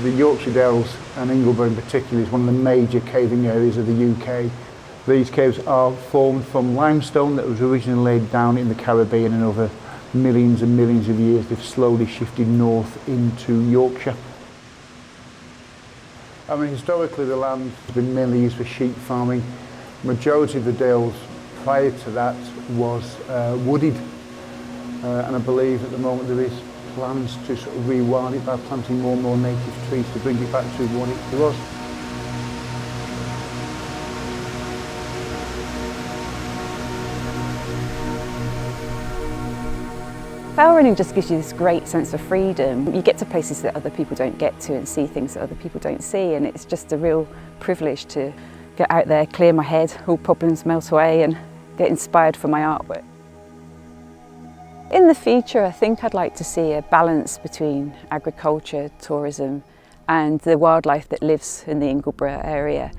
The Yorkshire Dales and Ingleborough in particular is one of the major caving areas of the UK. These caves are formed from limestone that was originally laid down in the Caribbean, and over millions and millions of years they've slowly shifted north into Yorkshire. I mean, historically the land has been mainly used for sheep farming. Majority of the dales prior to that was wooded, and I believe at the moment there is plans to sort of rewild it by planting more and more native trees to bring it back to what it was. Fell running just gives you this great sense of freedom. You get to places that other people don't get to and see things that other people don't see, and it's just a real privilege to get out there, clear my head, all problems melt away and get inspired for my artwork. In the future, I think I'd like to see a balance between agriculture, tourism and the wildlife that lives in the Ingleborough area.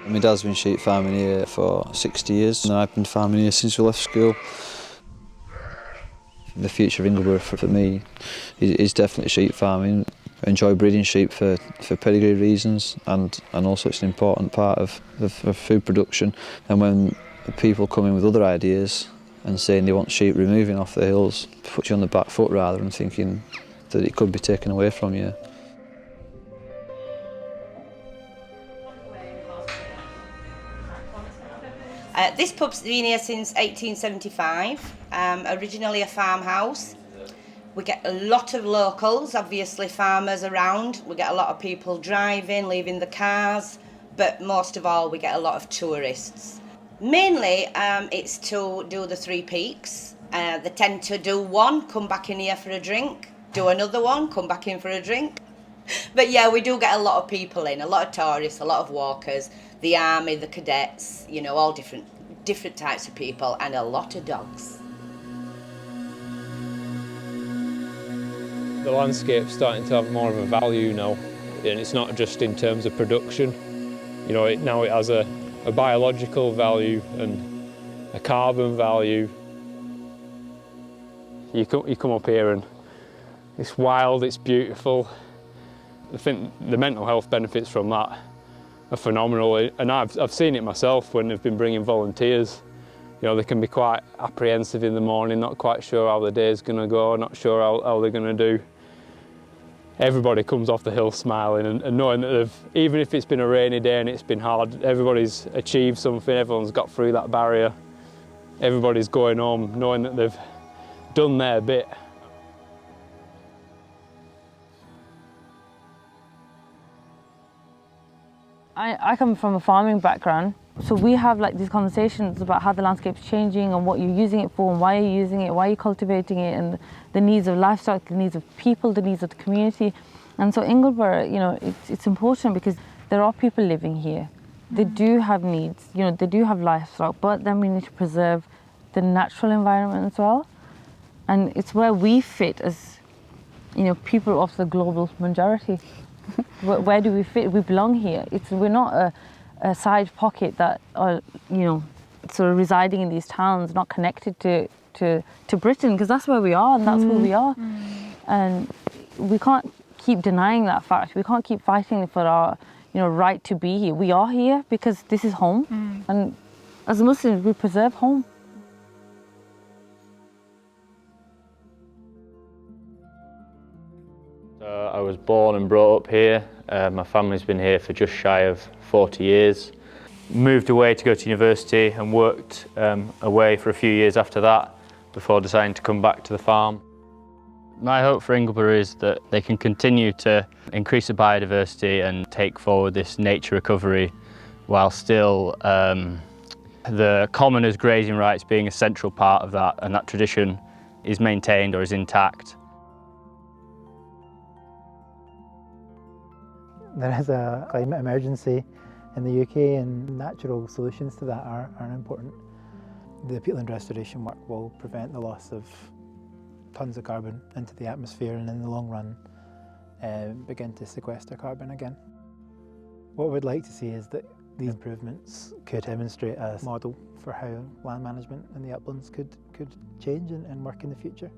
My dad's been sheep farming here for 60 years and I've been farming here since we left school. The future of Ingleborough for me is definitely sheep farming. I enjoy breeding sheep for pedigree reasons, and also it's an important part of food production. And when people come in with other ideas and saying they want sheep removing off the hills, it puts you on the back foot rather than thinking that it could be taken away from you. This pub's been here since 1875, originally a farmhouse. We get a lot of locals, obviously farmers around. We get a lot of people driving, leaving the cars, but most of all we get a lot of tourists. Mainly it's to do the Three Peaks. They tend to do one, come back in here for a drink, do another one, come back in for a drink. But yeah, we do get a lot of people in, a lot of tourists, a lot of walkers, the army, the cadets, you know, all different types of people, and a lot of dogs. The landscape's starting to have more of a value now, and it's not just in terms of production. You know, now it has a biological value and a carbon value. You come up here and it's wild, it's beautiful. I think the mental health benefits from that are phenomenal, and I've seen it myself when they've been bringing volunteers. You know, they can be quite apprehensive in the morning, not quite sure how the day's going to go, not sure how they're going to do. Everybody comes off the hill smiling and knowing that even if it's been a rainy day and it's been hard, everybody's achieved something, everyone's got through that barrier. Everybody's going home knowing that they've done their bit. I come from a farming background, so we have like these conversations about how the landscape's changing and what you're using it for and why you're using it, why you're cultivating it, and the needs of livestock, the needs of people, the needs of the community. And so Ingleborough, you know, it's important because there are people living here. They do have needs, you know, they do have livestock, but then we need to preserve the natural environment as well. And it's where we fit as, you know, people of the global majority. Where do we fit? We belong here. We're not a side pocket that are, you know, sort of residing in these towns, not connected to Britain, because that's where we are and that's who we are. And we can't keep denying that fact. We can't keep fighting for our, you know, right to be here. We are here because this is home, and as Muslims we preserve home. I was born and brought up here. My family's been here for just shy of 40 years. Moved away to go to university and worked away for a few years after that before deciding to come back to the farm. My hope for Ingleborough is that they can continue to increase the biodiversity and take forward this nature recovery while still the commoners' grazing rights being a central part of that, and that tradition is maintained or is intact. There is a climate emergency in the UK, and natural solutions to that are important. The peatland restoration work will prevent the loss of tons of carbon into the atmosphere, and in the long run begin to sequester carbon again. What we'd like to see is that These improvements could demonstrate a model for how land management in the uplands could change and work in the future.